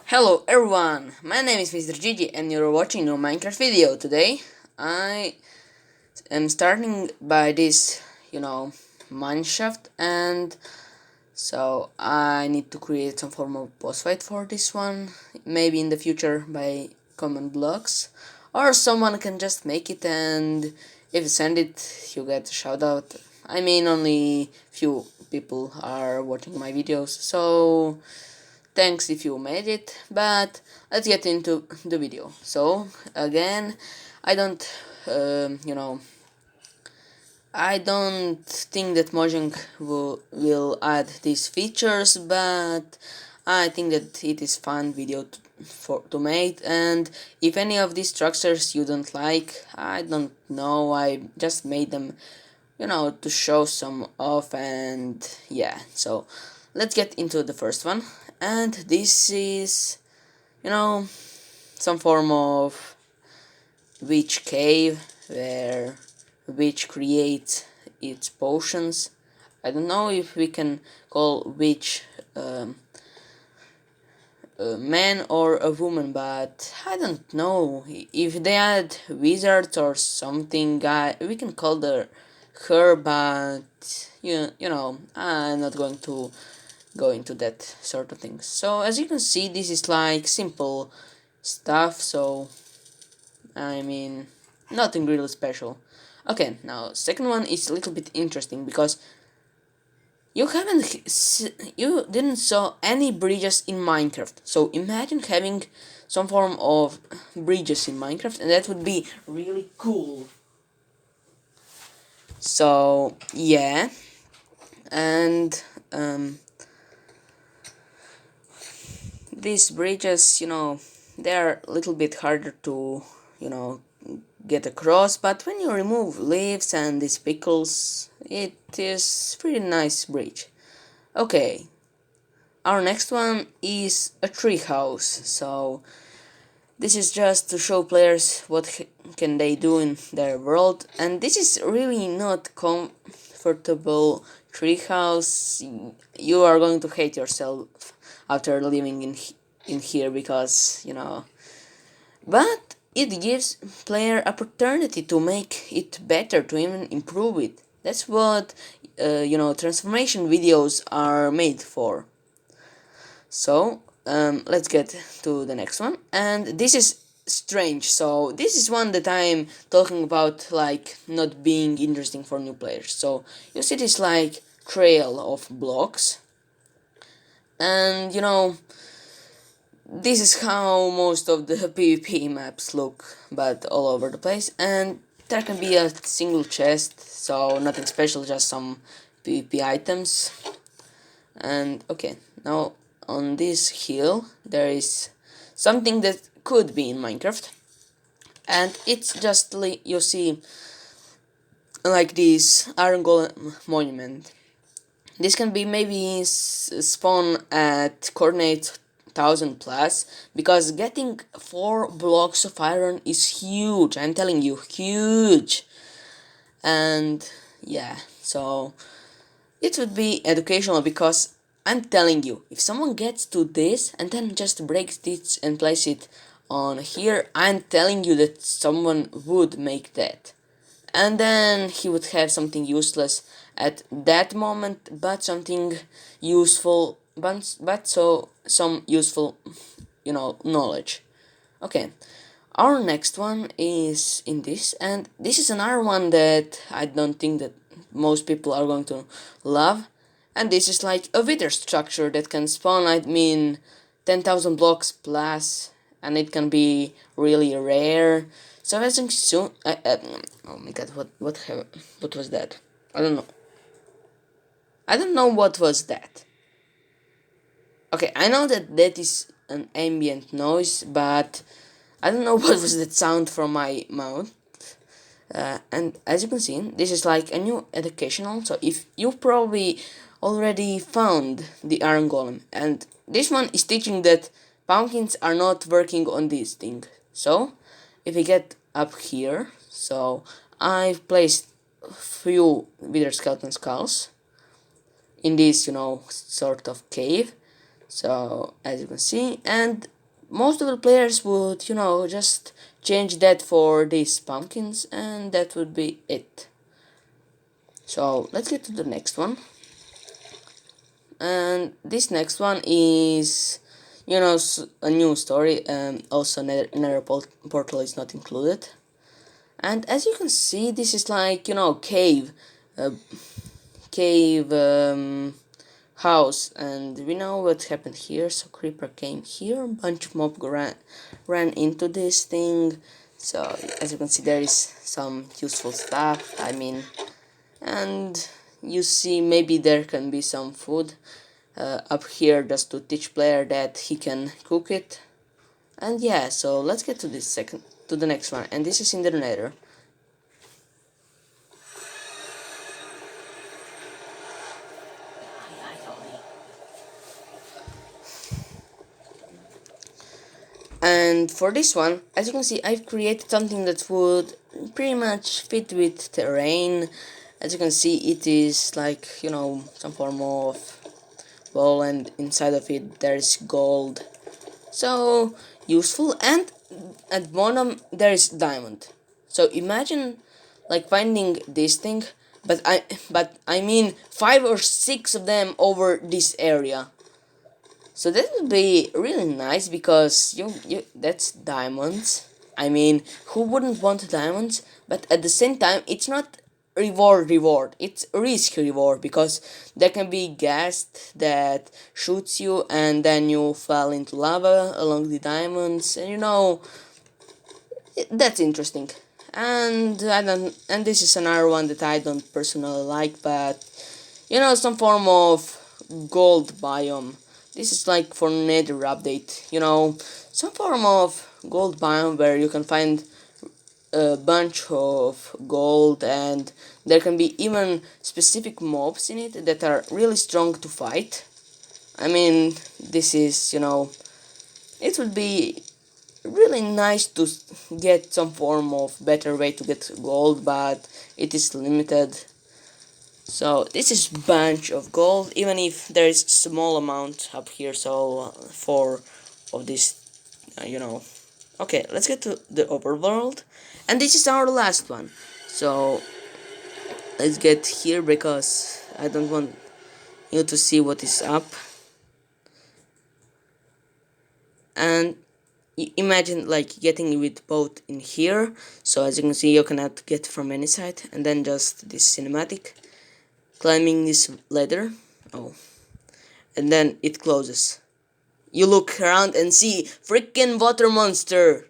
Hello everyone, my name is Mr. Gigi and you're watching a Minecraft video. Today I am starting by this, mineshaft, and so I need to create some form of boss fight for this one, maybe in the future by common blocks, or someone can just make it, and if you send it you get a shout out. I mean, only few people are watching my videos, so thanks if you made it, but let's get into the video. So again, I don't, I don't think that Mojang will add these features, but I think that it is fun video to make. And if any of these structures you don't like, I don't know, I just made them, to show some off. And yeah, so let's get into the first one. And this is, some form of witch cave where witch creates its potions. I don't know if we can call witch a man or a woman, but I don't know if they add wizards or something. We can call her, but I'm not going to go into that sort of things. So as you can see, this is like simple stuff, so I mean, nothing really special. Okay, now second one is a little bit interesting because you didn't saw any bridges in Minecraft. So imagine having some form of bridges in Minecraft, and that would be really cool. So yeah, and these bridges, they're a little bit harder to, you know, get across, but when you remove leaves and these pickles, it is pretty nice bridge. Okay, our next one is a tree house. So this is just to show players what can they do in their world, and this is really not comfortable treehouse. You are going to hate yourself after living in here because but it gives player opportunity to make it better, to even improve it. That's what transformation videos are made for. So let's get to the next one, and this is strange. So this is one that I'm talking about, like not being interesting for new players. So you see this like trail of blocks, and this is how most of the PvP maps look, but all over the place. And there can be a single chest, so nothing special, just some PvP items. And okay, now on this hill there is something that could be in Minecraft, and it's just you see like this iron golem monument. This can be maybe spawn at coordinate 1000 plus, because getting 4 blocks of iron is huge. I'm telling you, huge. And yeah, so it would be educational, because I'm telling you, if someone gets to this and then just breaks this and place it on here, I'm telling you that someone would make that. And then he would have something useless at that moment, but something useful, but so some useful, knowledge. Okay, our next one is in this, and this is another one that I don't think that most people are going to love. And this is like a wither structure that can spawn, I mean, 10,000 blocks plus, and it can be really rare. So I think soon. Oh my god, what was that? I don't know. I don't know what was that. Okay, I know that that is an ambient noise, but I don't know what was that sound from my mouth. And as you can see, this is like a new educational. So if you probably already found the iron golem, and this one is teaching that pumpkins are not working on this thing. So if we get up here, so I've placed few wither skeleton skulls in this sort of cave. So as you can see, and most of the players would, just change that for these pumpkins, and that would be it. So let's get to the next one. And this next one is, a new story. Also, Nether portal is not included. And as you can see, this is like, uh, cave house, and we know what happened here. So creeper came here, a bunch of mob ran into this thing. So as you can see, there is some useful stuff, I mean, and you see maybe there can be some food up here just to teach player that he can cook it. And yeah, so let's get to the next one, and this is in the Nether. And for this one, as you can see, I've created something that would pretty much fit with terrain. As you can see, it is like, some form of ball, and inside of it there's gold. So useful, and at bottom there is diamond. So imagine like finding this thing, but I mean 5 or 6 of them over this area. So that would be really nice, because you that's diamonds. I mean, who wouldn't want diamonds? But at the same time, it's not reward. It's risk reward, because there can be gas that shoots you, and then you fall into lava along the diamonds, and that's interesting. And I don't. And this is another one that I don't personally like, but some form of gold biome. This is like for Nether update, some form of gold biome where you can find a bunch of gold, and there can be even specific mobs in it that are really strong to fight. I mean, this is, it would be really nice to get some form of better way to get gold, but it is limited. So this is bunch of gold, even if there is small amount up here. So four of this, Okay, let's get to the overworld, and this is our last one. So let's get here, because I don't want you to see what is up. And imagine like getting with both in here. So as you can see, you cannot get from any side, and then just this cinematic. Climbing this ladder, and then it closes. You look around and see freaking water monster.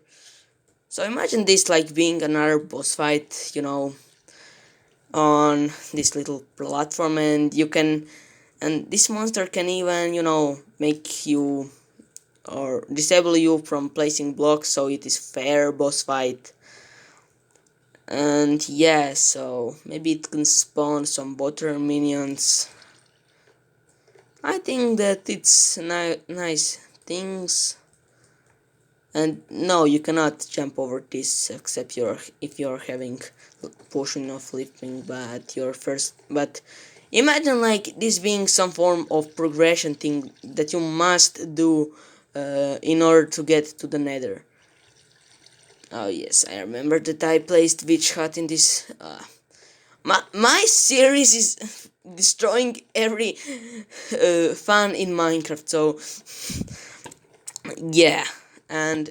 So imagine this like being another boss fight, on this little platform, and this monster can even, make you or disable you from placing blocks, so it is fair boss fight. And yeah, so maybe it can spawn some water minions. I think that it's nice things. And no, you cannot jump over this except if you're having potion of leaping, but imagine like this being some form of progression thing that you must do in order to get to the Nether. Oh yes, I remember that I placed Witch Hut in this. My series is destroying every fan in Minecraft, so yeah. And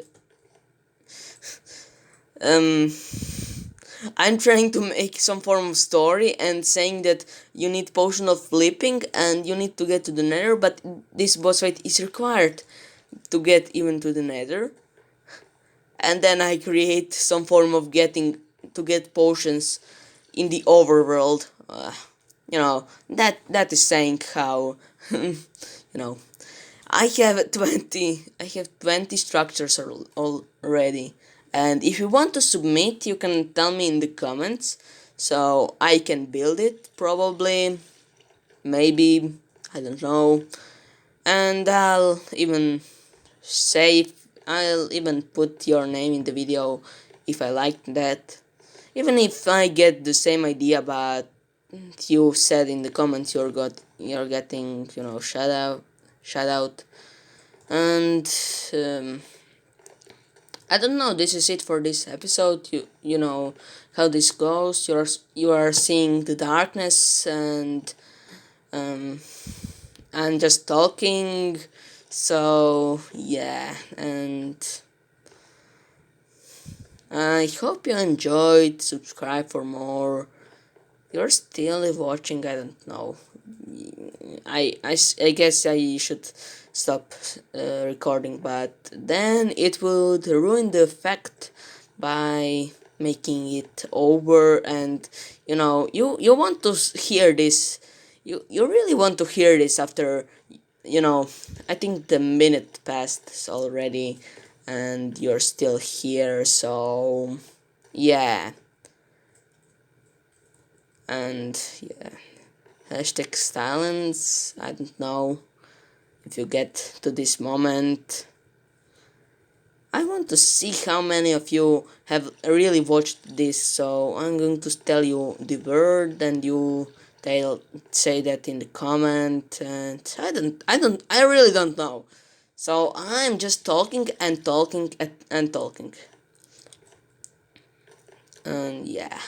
I'm trying to make some form of story and saying that you need potion of flipping and you need to get to the Nether, but this boss fight is required to get even to the Nether. And then I create some form of get potions in the overworld. That is saying how you know I have 20 structures already, and if you want to submit, you can tell me in the comments, so I can build it, probably, maybe, I don't know, and I'll even put your name in the video if I like that, even if I get the same idea, but you said in the comments you're getting, shout out. And I don't know. This is it for this episode. You know how this goes. You are seeing the darkness um and just talking. So yeah, and I hope you enjoyed. Subscribe for more. You're still watching. I don't know. I guess I should stop recording, but then it would ruin the effect by making it over. And you want to hear this. You really want to hear this after, I think the minute passed already, and you're still here. So yeah, and yeah. Hashtag silence. I don't know if you get to this moment. I want to see how many of you have really watched this, so I'm going to tell you the word and you tell say that in the comment. And I really don't know. So I'm just talking and talking and talking. And yeah.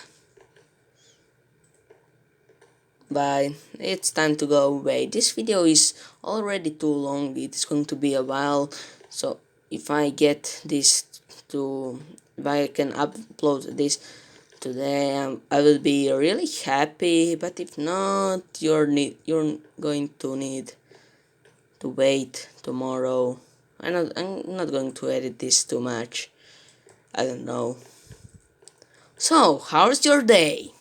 Bye. It's time to go away. This video is already too long. It's going to be a while. So if I get this to, if I can upload this today, I will be really happy. But if not, you're going to need to wait tomorrow. I'm not going to edit this too much. I don't know. So how's your day?